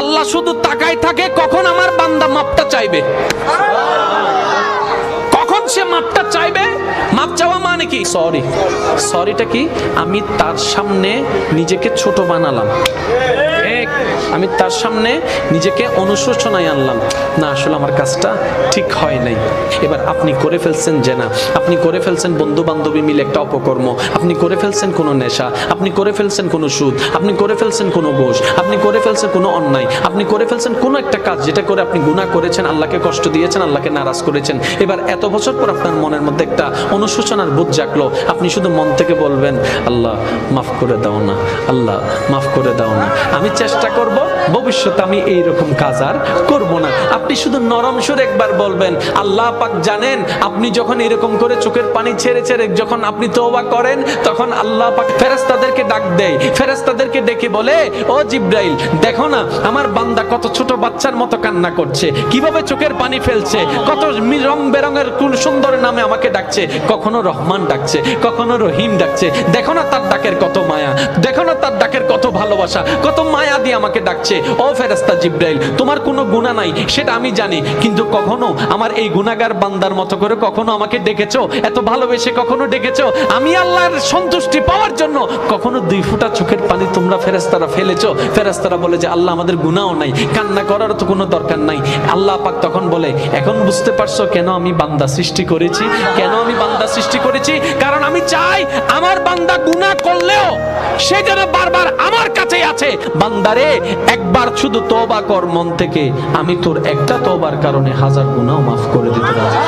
আল্লাহ শুধু তাকায় থাকে কখন আমার বান্দা মাপটা চাইবে, কখন সে মাপটা চাইবে। মাপ চাওয়া মানে কি? সরিটা কি? আমি তার সামনে নিজেকে ছোট বানালাম, আমি তার সামনে নিজেকে অনুশোচনায় আনলাম, না আসলে আমার কাজটা ঠিক হয় নাই। এবার আপনি করে ফেলছেন জেনা, আপনি করে ফেলছেন বন্ধু বান্ধবী মিলে একটা অপকর্ম, আপনি করে ফেলছেন কোনো নেশা, আপনি করে ফেলছেন কোনো সুদ, আপনি করে ফেলছেন কোনো ঘুষ, আপনি করে ফেলছেন কোনো অন্যায়, আপনি করে ফেলছেন কোনো একটা কাজ যেটা করে আপনি গুনাহ করেছেন, আল্লাহকে কষ্ট দিয়েছেন, আল্লাহকে নারাজ করেছেন। এবার এত বছর পর আপনার মনের মধ্যে একটা অনুশোচনার বোধ জাগলো, আপনি শুধু মন থেকে বলবেন আল্লাহ মাফ করে দাও না, আল্লাহ মাফ করে দাও না, আমি চেষ্টা করব ভবিষ্যতে আমি এইরকম কাজ আর করব না। আপনি শুধু নরম সুরে একবার বলবেন। আল্লাহ পাক জানেন আপনি যখন এরকম করে চোখের পানি ছেড়ে ছেড়ে যখন আপনি তওবা করেন, তখন আল্লাহ পাক ফেরেশতাদেরকে ডাক দেয়, ফেরেশতাদেরকে ডেকে বলে, ও জিবরাইল দেখো না আমার বান্দা কত ছোট বাচ্চার মতো কান্না করছে, কিভাবে চোখের পানি ফেলছে, কত রং বেরঙের কোন সুন্দর নামে আমাকে ডাকছে, কখনো রহমান ডাকছে, কখনো রহিম ডাকছে, দেখো না তার ডাকের কত মায়া, দেখো না তার ডাকের কত ভালোবাসা, কত মায়া দিয়ে আমাকে ডাকছে। ও ফেরেশতা জিবরাইল তোমার কোনো গুনাহ নাই সেটা আমি জানি, কিন্তু কখনো আমার এই গুনাহগার বান্দার মতো করে কখনো আমাকে ডেকেছো, এত ভালোবেসে কখনো ডেকেছো, আমি আল্লাহর সন্তুষ্টি পাওয়ার জন্য কখনো 2 ফোঁটা চোখের পানি তোমরা ফেরেশতারা ফেলেছো? ফেরেশতারা বলে যে আল্লাহ আমাদের গুনাহও নাই, কান্না করার তো কোনো দরকার নাই। আল্লাহ পাক তখন বলে এখন বুঝতে পারছো কেন আমি বান্দা সৃষ্টি করেছি, কেন আমি বান্দা সৃষ্টি করেছি? কারণ আমি চাই আমার বান্দা গুনাহ করলেও সে যেন বারবার আমার কাছেই আছে। বান্দারে একবার শুধু তওবা কর মন থেকে, আমি তোর একটা তওবার কারণে 1000 গুনাহ মাফ করে দিতে রাজি।